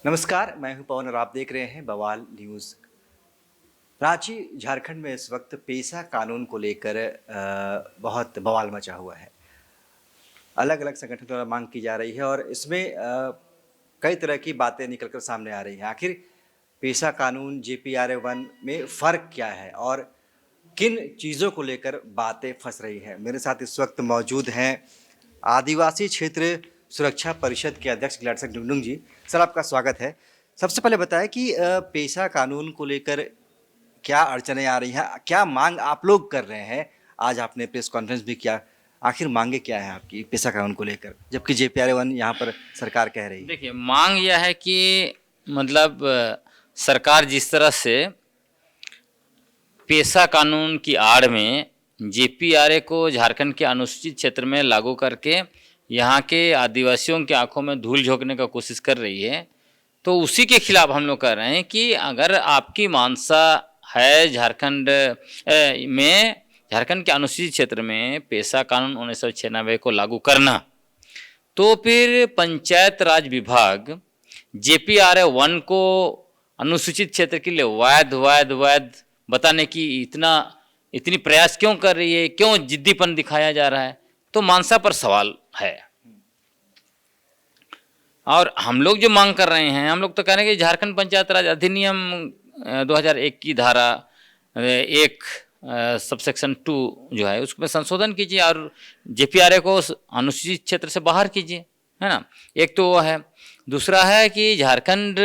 नमस्कार, मैं हूं पवन और आप देख रहे हैं बवाल न्यूज़। रांची झारखंड में इस वक्त पेसा कानून को लेकर बहुत बवाल मचा हुआ है। अलग अलग संगठनों द्वारा मांग की जा रही है और इसमें कई तरह की बातें निकलकर सामने आ रही हैं। आखिर पेसा कानून JPRA 1 में फ़र्क क्या है और किन चीज़ों को लेकर बातें फंस रही है। मेरे साथ इस वक्त मौजूद हैं आदिवासी क्षेत्र सुरक्षा परिषद के अध्यक्ष गिलाडसक डुंगडुंग जी। सर, आपका स्वागत है। सबसे पहले बताएं कि पेशा कानून को लेकर क्या अड़चनें आ रही हैं, क्या मांग आप लोग कर रहे हैं। आज आपने प्रेस कॉन्फ्रेंस भी किया, आखिर मांगे क्या है आपकी पेशा कानून को लेकर, जबकि JPRA 1 यहाँ पर सरकार कह रही है। देखिए, मांग यह है कि मतलब सरकार जिस तरह से पेशा कानून की आड़ में JPRA को झारखंड के अनुसूचित क्षेत्र में लागू करके यहाँ के आदिवासियों की आंखों में धूल झोंकने का कोशिश कर रही है, तो उसी के खिलाफ हम लोग कह रहे हैं कि अगर आपकी मानसा है झारखंड के अनुसूचित क्षेत्र में पेशा कानून 1996 को लागू करना, तो फिर पंचायत राज विभाग JPRA 1 को अनुसूचित क्षेत्र के लिए वैध बताने की इतनी प्रयास क्यों कर रही है, क्यों जिद्दीपन दिखाया जा रहा है, तो मानसा पर सवाल है। और हम लोग जो मांग कर रहे हैं, हम लोग तो कह रहे हैं कि झारखंड पंचायत राज अधिनियम 2001 की धारा 1 सबसेक्शन 2 जो है उसमें संशोधन कीजिए और JPRA को अनुसूचित क्षेत्र से बाहर कीजिए, है ना। एक तो वो है। दूसरा है कि झारखंड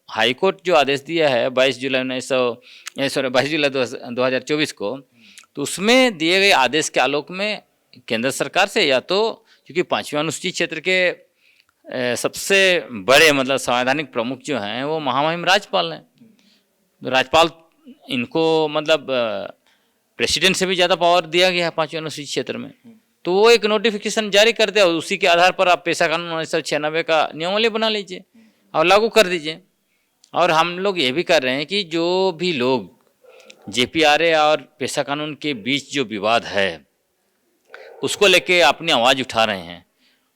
हाईकोर्ट जो आदेश दिया है 22 जुलाई 2024 को, तो उसमें दिए गए आदेश के आलोक में केंद्र सरकार से या तो, क्योंकि 5वें अनुसूचित क्षेत्र के सबसे बड़े मतलब संवैधानिक प्रमुख जो हैं वो महामहिम राज्यपाल हैं, तो राज्यपाल इनको मतलब प्रेसिडेंट से भी ज़्यादा पावर दिया गया है 5वें अनुसूचित क्षेत्र में, तो वो एक नोटिफिकेशन जारी कर दे और उसी के आधार पर आप पेशा कानून 1996 का नियमावली बना लीजिए और लागू कर दीजिए। और हम लोग ये भी कर रहे हैं कि जो भी लोग JPRA और पेशा कानून के बीच जो विवाद है उसको लेके अपनी आवाज़ उठा रहे हैं,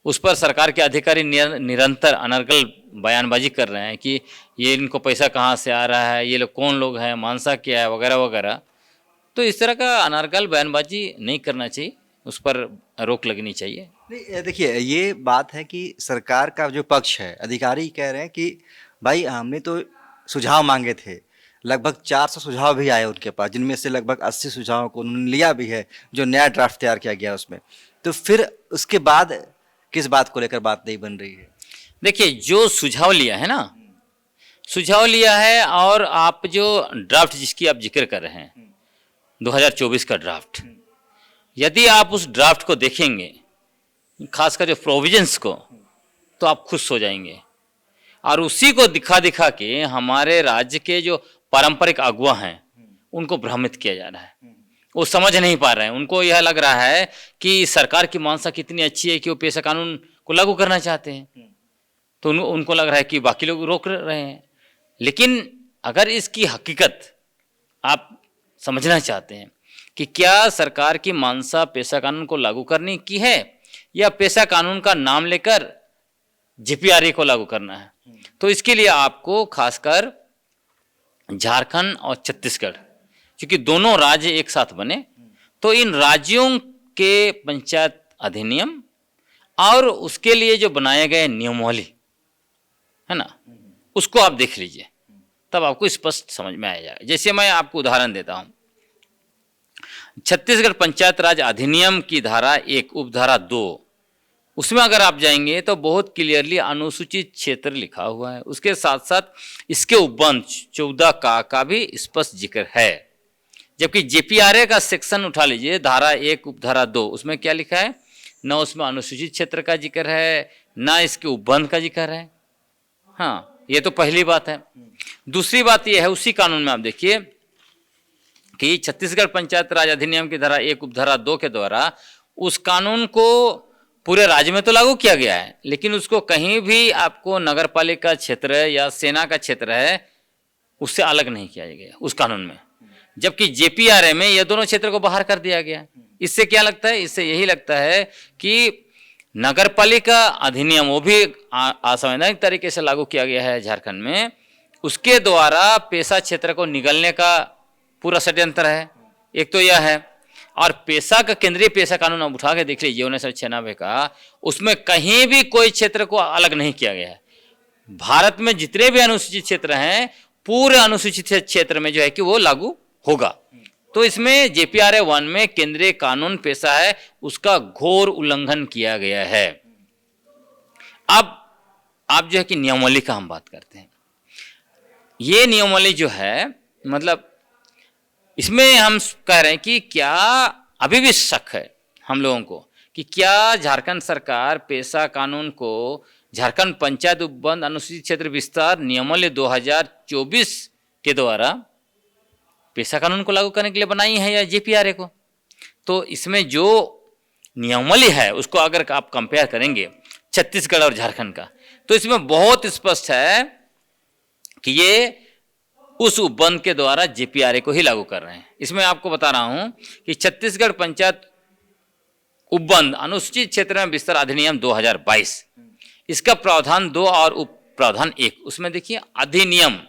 उस पर सरकार के अधिकारी निरंतर अनर्गल बयानबाजी कर रहे हैं कि ये इनको पैसा कहाँ से आ रहा है, ये लोग कौन लोग हैं, मानसा क्या है, वगैरह वगैरह। तो इस तरह का अनर्गल बयानबाजी नहीं करना चाहिए, उस पर रोक लगनी चाहिए। नहीं, देखिए, ये बात है कि सरकार का जो पक्ष है, अधिकारी कह रहे हैं कि भाई हमने तो सुझाव मांगे थे, लगभग 400 सुझाव भी आए उनके पास, जिनमें से लगभग 80 सुझावों को उन्होंने लिया भी है, जो नया ड्राफ्ट तैयार किया गया उसमें। तो फिर उसके बाद किस बात को लेकर बात नहीं बन रही है? देखिए, जो सुझाव लिया है ना, सुझाव लिया है, और आप जो ड्राफ्ट जिसकी आप जिक्र कर रहे हैं 2024 का ड्राफ्ट, यदि आप उस ड्राफ्ट को देखेंगे, खासकर जो प्रोविजंस को, तो आप खुश हो जाएंगे। और उसी को दिखा दिखा के हमारे राज्य के जो पारंपरिक अगुवा हैं उनको भ्रमित किया जा रहा है। वो समझ नहीं पा रहे हैं, उनको यह लग रहा है कि सरकार की मानसा कितनी अच्छी है कि वो पेशा कानून को लागू करना चाहते हैं, तो उनको लग रहा है कि बाकी लोग रोक रहे हैं। लेकिन अगर इसकी हकीकत आप समझना चाहते हैं कि क्या सरकार की मानसा पेशा कानून को लागू करने की है या पेशा कानून का नाम लेकर JPRA को लागू करना है, तो इसके लिए आपको खासकर झारखंड और छत्तीसगढ़, क्योंकि दोनों राज्य एक साथ बने, तो इन राज्यों के पंचायत अधिनियम और उसके लिए जो बनाए गए नियमावली है ना, उसको आप देख लीजिए, तब आपको स्पष्ट समझ में आ जाएगा। जैसे मैं आपको उदाहरण देता हूं, छत्तीसगढ़ पंचायत राज अधिनियम की धारा 1 उपधारा 2, उसमें अगर आप जाएंगे तो बहुत क्लियरली अनुसूचित क्षेत्र लिखा हुआ है, उसके साथ साथ इसके उपबंध 14 का भी स्पष्ट जिक्र है। जबकि JPRA का सेक्शन उठा लीजिए, धारा 1 उपधारा 2, उसमें क्या लिखा है, न उसमें अनुसूचित क्षेत्र का जिक्र है, न इसके उपबंध का जिक्र है। हाँ, ये तो पहली बात है। दूसरी बात यह है, उसी कानून में आप देखिए कि छत्तीसगढ़ पंचायत राज अधिनियम की धारा 1 उपधारा 2 के द्वारा उस कानून को पूरे राज्य में तो लागू किया गया है, लेकिन उसको कहीं भी आपको नगर पालिका क्षेत्र या सेना का क्षेत्र है उससे अलग नहीं किया गया उस कानून में। जबकि JPRA में ये दोनों क्षेत्र को बाहर कर दिया गया। इससे क्या लगता है, इससे यही लगता है कि नगरपालिका अधिनियम वो भी असंवैधानिक तरीके से लागू किया गया है झारखंड में। उसके द्वारा पेशा क्षेत्र को निगलने का पूरा षड्यंत्र है, एक तो यह है। और पेशा का केंद्रीय पेशा कानून अब उठा के देख लीजिए 1996 का, उसमें कहीं भी कोई क्षेत्र को अलग नहीं किया गया है। भारत में जितने भी अनुसूचित क्षेत्र हैं, पूरे अनुसूचित क्षेत्र में जो है कि वो लागू होगा। तो इसमें जेपीआरए 1 में केंद्रीय कानून पेशा है, उसका घोर उल्लंघन किया गया है। अब आप जो है कि नियमावली का हम बात करते हैं। ये नियमावली जो है, मतलब इसमें हम कह रहे हैं कि क्या अभी भी शक है हम लोगों को कि क्या झारखंड सरकार पेशा कानून को झारखंड पंचायत उपबंध अनुसूचित क्षेत्र विस्तार नियमावली 2024 के द्वारा पेशा कानून को लागू करने के लिए बनाई है या जेपीआरए को। तो इसमें जो नियमावली है उसको अगर आप कंपेयर करेंगे छत्तीसगढ़ और झारखंड का, तो इसमें बहुत स्पष्ट है कि ये उस उपबंध के द्वारा जेपीआरए को ही लागू कर रहे हैं। इसमें आपको बता रहा हूं कि छत्तीसगढ़ पंचायत उपबंध अनुसूचित क्षेत्र में विस्तार अधिनियम 2022, इसका प्रावधान 2 और उप प्रावधान 1, उसमें देखिए अधिनियम,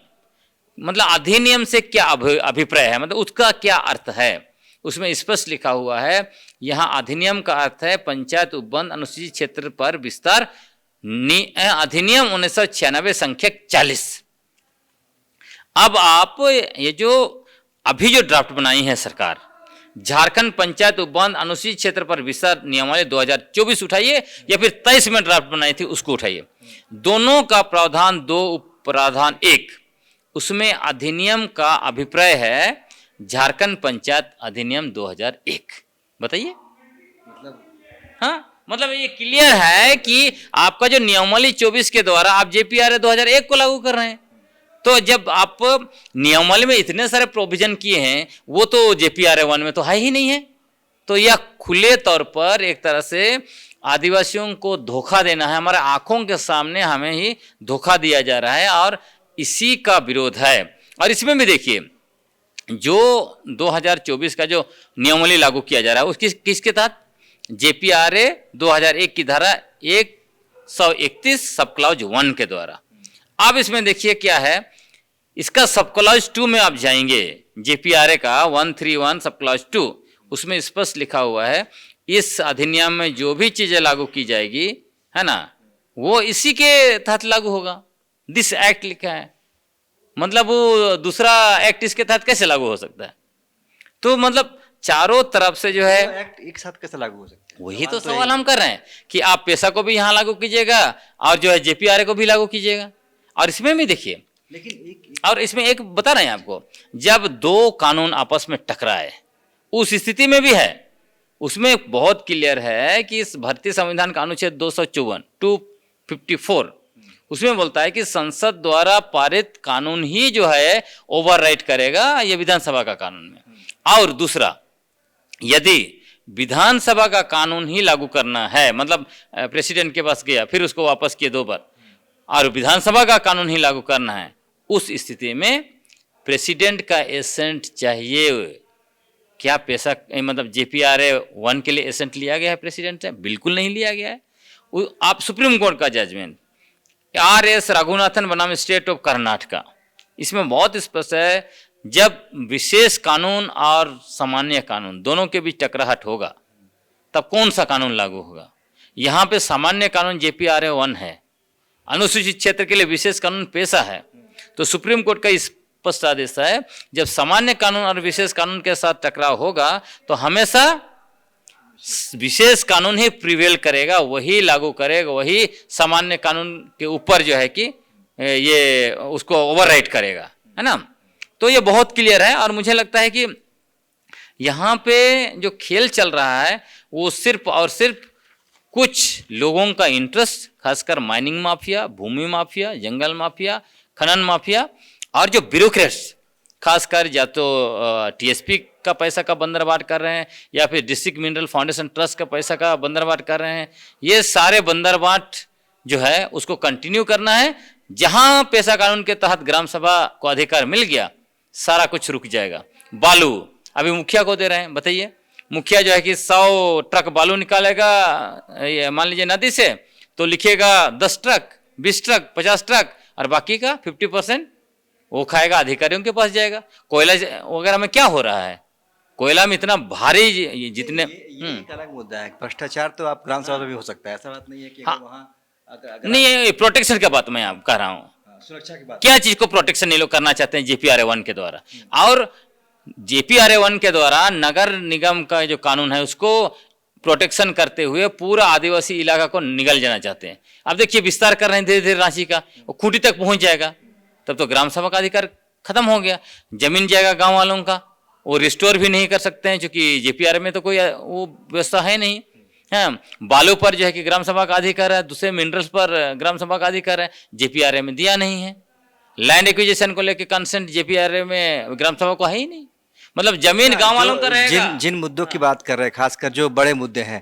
मतलब अधिनियम से क्या अभिप्राय है, मतलब उसका क्या अर्थ है, उसमें स्पष्ट लिखा हुआ है। यहां अधिनियम का अर्थ है पंचायत उपबंध अनुसूचित क्षेत्र पर विस्तार अधिनियम 1996 संख्यक 40। अब आप ये जो अभी जो ड्राफ्ट बनाई है सरकार, झारखंड पंचायत उपबंध अनुसूचित क्षेत्र पर विस्तार नियमावली 2024 उठाइए या फिर 23 में ड्राफ्ट बनाई थी उसको उठाइए, दोनों का प्रावधान 2 उप प्रावधान 1, उसमें अधिनियम का अभिप्राय है झारखंड पंचायत अधिनियम 2001। बताइए, हाँ, मतलब ये क्लियर है कि आपका जो नियमावली 24 के द्वारा आप जेपीआरए 2001 को लागू कर रहे हैं। तो जब आप नियमावली में इतने सारे प्रोविजन किए हैं, वो तो जेपीआरए 1 में तो है ही नहीं है। तो यह खुले तौर पर एक तरह से आदिवासियों को धोखा देना है, हमारे आंखों के सामने हमें ही धोखा दिया जा रहा है और इसी का विरोध है। और इसमें भी देखिए जो 2024 का जो नियमावली लागू किया जा रहा है उसकी किसके तहत, जेपीआरए 2001 की धारा 131 सब क्लॉज 1 के द्वारा। अब इसमें देखिए क्या है, इसका सब क्लॉज 2 में आप जाएंगे, जेपीआरए का 131 सब क्लॉज 2, उसमें स्पष्ट लिखा हुआ है इस अधिनियम में जो भी चीजें लागू की जाएगी, है ना, वो इसी के तहत लागू होगा। दिस एक्ट लिखा है, मतलब वो दूसरा एक्ट इसके तहत कैसे लागू हो सकता है। तो मतलब चारों तरफ से जो है एक्ट एक साथ कैसे लागू हो सकता है, वही तो सवाल हम कर रहे हैं कि आप पेशा को भी यहाँ लागू कीजिएगा और जो है जेपीआरए को भी लागू कीजिएगा। और इसमें भी देखिए, लेकिन और इसमें एक बता रहे हैं आपको, जब 2 कानून आपस में टकराए उस स्थिति में भी है, उसमें बहुत क्लियर है कि इस भारतीय संविधान का अनुच्छेद 254 उसमें बोलता है कि संसद द्वारा पारित कानून ही जो है ओवरराइड करेगा ये विधानसभा का कानून में। और दूसरा, यदि विधानसभा का कानून ही लागू करना है, मतलब प्रेसिडेंट के पास गया फिर उसको वापस किए 2 बार, और विधानसभा का कानून ही लागू करना है, उस स्थिति में प्रेसिडेंट का एसेंट चाहिए। क्या पेशा मतलब जेपीआरए 1 के लिए एसेंट लिया गया है प्रेसिडेंट से? बिल्कुल नहीं लिया गया है। आप सुप्रीम कोर्ट का जजमेंट RS रघुनाथन बनाम स्टेट ऑफ कर्नाटका, इसमें बहुत स्पष्ट है जब विशेष कानून और सामान्य कानून दोनों के बीच टकराहट होगा तब कौन सा कानून लागू होगा। यहाँ पे सामान्य कानून जेपीआरए 1 है, अनुसूचित क्षेत्र के लिए विशेष कानून पेशा है। तो सुप्रीम कोर्ट का स्पष्ट आदेश है जब सामान्य कानून और विशेष कानून के साथ टकराव होगा तो हमेशा विशेष कानून ही प्रिवेल करेगा, वही लागू करेगा, वही सामान्य कानून के ऊपर जो है कि ये उसको ओवरराइड करेगा, है ना। तो ये बहुत क्लियर है। और मुझे लगता है कि यहाँ पे जो खेल चल रहा है वो सिर्फ और सिर्फ कुछ लोगों का इंटरेस्ट, खासकर माइनिंग माफिया, भूमि माफिया, जंगल माफिया, खनन माफिया और जो ब्यूरोक्रेट्स, खासकर या तो टीएसपी का पैसा का बंदरबाट कर रहे हैं या फिर डिस्ट्रिक्ट मिनरल फाउंडेशन ट्रस्ट का पैसा का बंदरबाट कर रहे हैं। ये सारे बंदरबाट जो है उसको कंटिन्यू करना है। जहां पेशा कानून के तहत ग्राम सभा को अधिकार मिल गया सारा कुछ रुक जाएगा। बालू अभी मुखिया को दे रहे हैं, बताइए मुखिया जो है कि 100 ट्रक बालू निकालेगा, ये मान लीजिए नदी से, तो लिखेगा 10 ट्रक, 20 ट्रक, 50 ट्रक, और बाकी का 50% वो खाएगा, अधिकारियों के पास जाएगा। कोयला वगैरह में क्या हो रहा है, कोयला में इतना भारी जितने ये एक अलग मुद्दा है। भ्रष्टाचार तो आप ग्राम सभा में भी हो सकता है, ऐसा बात नहीं है कि हाँ। वहाँ अगर नहीं, प्रोटेक्शन की बात मैं आप कह रहा हूँ, सुरक्षा की बात क्या चीज को प्रोटेक्शन ये लोग करना चाहते हैं JPRA1 के द्वारा। और JPRA1 के द्वारा नगर निगम का जो कानून है उसको प्रोटेक्शन करते हुए पूरा आदिवासी इलाका को निगल जाना चाहते हैं। अब देखिए विस्तार कर रहे हैं धीरे धीरे रांची का, वो खूंटी तक पहुंच जाएगा, तब तो ग्राम सभा का अधिकार खत्म हो गया, जमीन जाएगा गांव वालों का, वो रिस्टोर भी नहीं कर सकते हैं क्योंकि JPRA में तो कोई वो व्यवस्था है नहीं। हाँ, बालू पर जो है कि ग्राम सभा का अधिकार है, दूसरे मिनरल्स पर ग्राम सभा का अधिकार है, JPRA में दिया नहीं है। लैंड एक्विजिशन को लेकर कंसेंट JPRA में ग्राम सभा को है ही नहीं। मतलब जमीन गांव वालों का रहेगा। जिन मुद्दों की बात कर रहे हैं, खासकर जो बड़े मुद्दे हैं,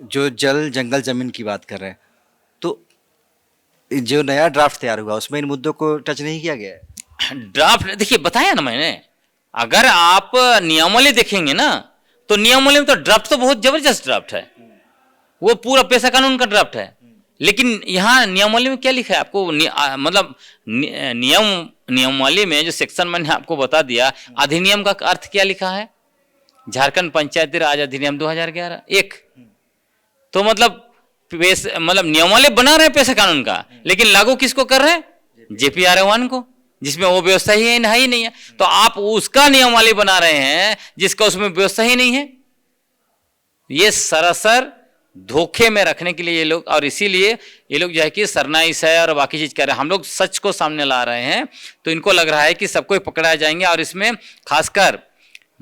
जो जल जंगल जमीन की बात कर रहे हैं, तो जो नया ड्राफ्ट तैयार हुआ उसमें इन मुद्दों को टच नहीं किया गया है। ड्राफ्ट देखिए बताया ना मैंने, अगर आप नियमावली देखेंगे ना तो नियमावली में तो ड्राफ्ट तो बहुत जबरदस्त ड्राफ्ट है, वो पूरा पेशा कानून का ड्राफ्ट है। लेकिन यहाँ नियमावली में क्या लिखा है आपको, मतलब नियमावली में जो सेक्शन मैंने आपको बता दिया, अधिनियम का अर्थ क्या लिखा है, झारखंड पंचायती राज अधिनियम 2011 एक। तो मतलब नियमावली बना रहे हैं पेशा कानून का, लेकिन लागू किसको कर रहे हैं, JPRA1 को, जिसमें वो व्यवस्था ही नहीं है। तो आप उसका नियमावली बना रहे हैं जिसका उसमें व्यवस्था ही नहीं है। ये सरासर धोखे में रखने के लिए ये लोग, और इसीलिए ये लोग जो है कि सरनाइस है और बाकी चीज कर रहे हैं। हम लोग सच को सामने ला रहे हैं तो इनको लग रहा है कि सबको पकड़ाया जाएंगे। और इसमें खासकर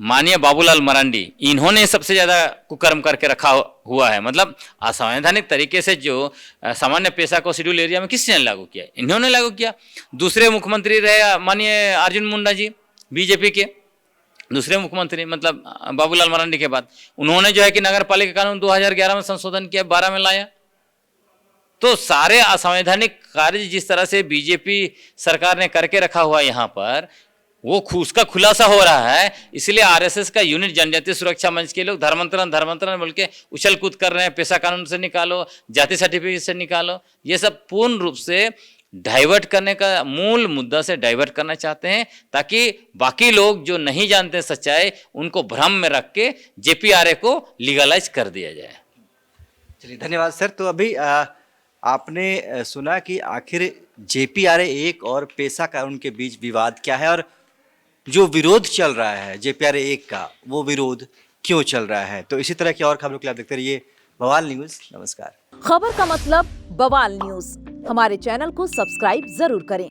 माननीय बाबूलाल मरांडी, इन्होंने सबसे ज्यादा कुकर्म करके रखा हुआ है। मतलब असंवैधानिक तरीके से जो सामान्य पेशा को शेड्यूल एरिया में किसने लागू किया, इन्होंने लागू किया। दूसरे मुख्यमंत्री रहे माननीय अर्जुन मुंडा जी, बीजेपी के दूसरे मुख्यमंत्री, मतलब बाबूलाल मरांडी के बाद, उन्होंने जो है कि नगर पालिका कानून 2011 में संशोधन किया, 12 में लाया। तो सारे असंवैधानिक कार्य जिस तरह से बीजेपी सरकार ने करके रखा हुआ यहाँ पर, वो उसका खुलासा हो रहा है। इसलिए RSS का यूनिट जनजातीय सुरक्षा मंच के लोग धर्मांतरण बोल के उछल कूद कर रहे हैं, पेशा कानून से निकालो, जाति सर्टिफिकेट से निकालो। ये सब पूर्ण रूप से डाइवर्ट करने का, मूल मुद्दा से डाइवर्ट करना चाहते हैं, ताकि बाकी लोग जो नहीं जानते सच्चाई, उनको भ्रम में रख के JPRA को लीगलाइज कर दिया जाए। चलिए धन्यवाद सर। तो अभी आपने सुना कि आखिर JPRA1 और पेशा कानून के बीच विवाद क्या है, और जो विरोध चल रहा है JPRA1 का, वो विरोध क्यों चल रहा है। तो इसी तरह की और खबरों के लिए आप देखते रहिए बवाल न्यूज़। नमस्कार। खबर का मतलब बवाल न्यूज। हमारे चैनल को सब्सक्राइब जरूर करें।